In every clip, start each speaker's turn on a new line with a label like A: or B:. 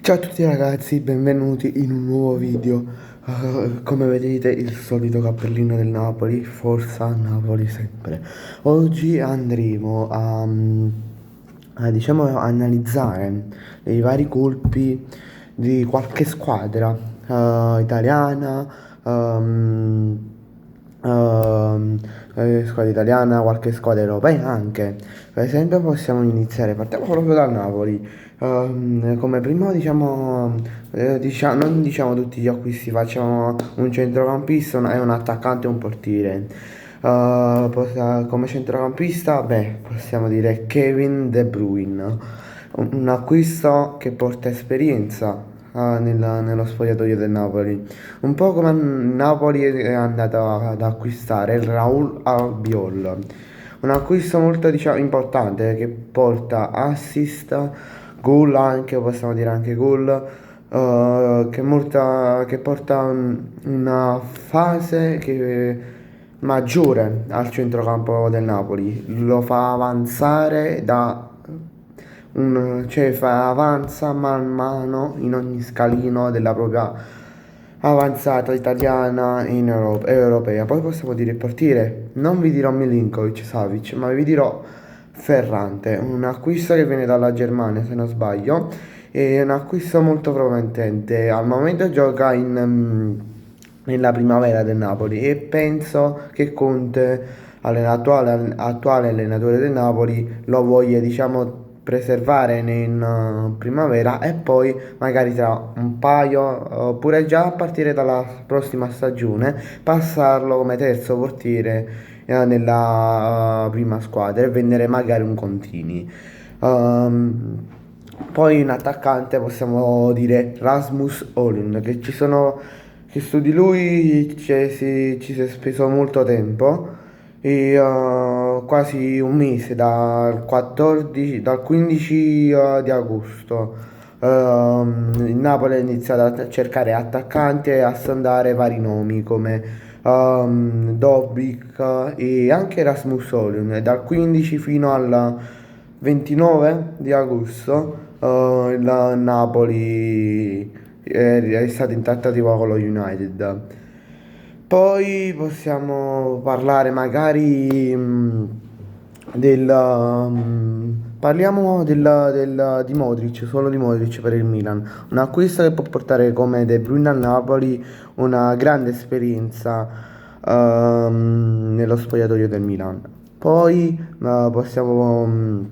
A: Ciao a tutti ragazzi, benvenuti in un nuovo video. Come vedete il solito cappellino del Napoli, forza Napoli sempre. Oggi andremo a, diciamo, analizzare i vari colpi di qualche squadra italiana, ehm, ehm, squadra italiana, qualche squadra europea anche. Per esempio possiamo iniziare, partiamo proprio dal Napoli. Come primo non diciamo tutti gli acquisti, facciamo un centrocampista e un attaccante e un portiere. Come centrocampista, beh, possiamo dire Kevin De Bruyne, un acquisto che porta esperienza nello spogliatoio del Napoli. Un po' come Napoli è andato ad acquistare il Raul Albiol. Un acquisto molto importante che porta assist, gol anche, possiamo dire anche gol, che porta una fase maggiore al centrocampo del Napoli. Lo fa avanzare avanza man mano in ogni scalino della propria avanzata italiana europea. Poi possiamo dire il portiere, non vi dirò Milinkovic, Savic, ma vi dirò Ferrante, un acquisto che viene dalla Germania se non sbaglio, è un acquisto molto promettente. Al momento gioca nella primavera del Napoli e penso che Conte, attuale allenatore del Napoli, lo voglia diciamo preservare in primavera e poi magari tra un paio oppure già a partire dalla prossima stagione passarlo come terzo portiere nella prima squadra e vendere magari un Contini. Ehm, Poi in attaccante possiamo dire Rasmus Højlund, che su di lui ci si è speso molto tempo e quasi un mese dal 15 di agosto. Il Napoli ha iniziato a cercare attaccanti e a sondare vari nomi come Dobbik e anche Rasmus Højlund. E dal 15 fino al 29 di agosto il Napoli è stato in trattativa con lo United. Poi possiamo parlare magari parliamo di Modric, solo di Modric per il Milan. Un acquisto che può portare come De Bruyne al Napoli una grande esperienza nello spogliatoio del Milan. Poi possiamo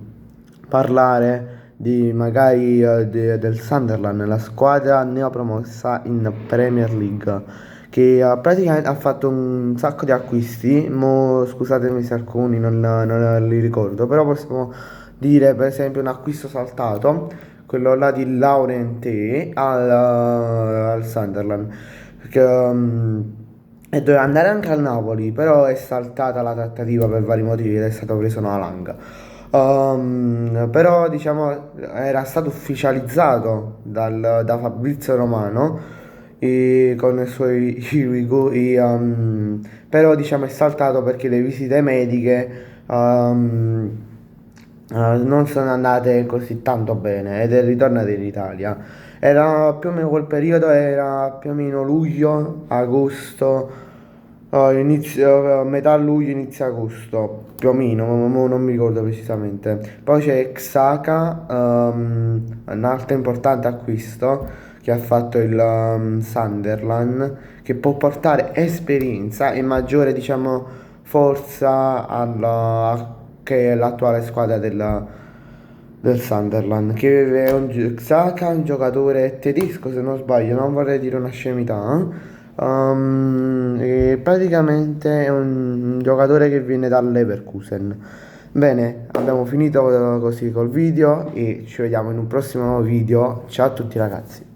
A: parlare di magari del Sunderland, la squadra neopromossa in Premier League che praticamente ha fatto un sacco di acquisti, scusatemi se alcuni non li ricordo, però possiamo dire per esempio un acquisto saltato, quello là di Laurenti al Sunderland, che, e doveva andare anche al Napoli, però è saltata la trattativa per vari motivi ed è stato preso Malanga. Però diciamo era stato ufficializzato da Fabrizio Romano con i suoi Here We Go però diciamo è saltato perché le visite mediche non sono andate così tanto bene ed è ritornato in Italia. Era più o meno quel periodo, era più o meno luglio, agosto, metà luglio, inizio agosto, più o meno, non mi ricordo precisamente. Poi c'è Xhaka, un altro importante acquisto che ha fatto il Sunderland, che può portare esperienza e maggiore, diciamo, forza che è l'attuale squadra del Sunderland, che è Xhaka, un giocatore tedesco se non sbaglio, non vorrei dire una scemità. E praticamente è un giocatore che viene dall'Leverkusen. Bene, abbiamo finito così col video e ci vediamo in un prossimo video. Ciao a tutti ragazzi.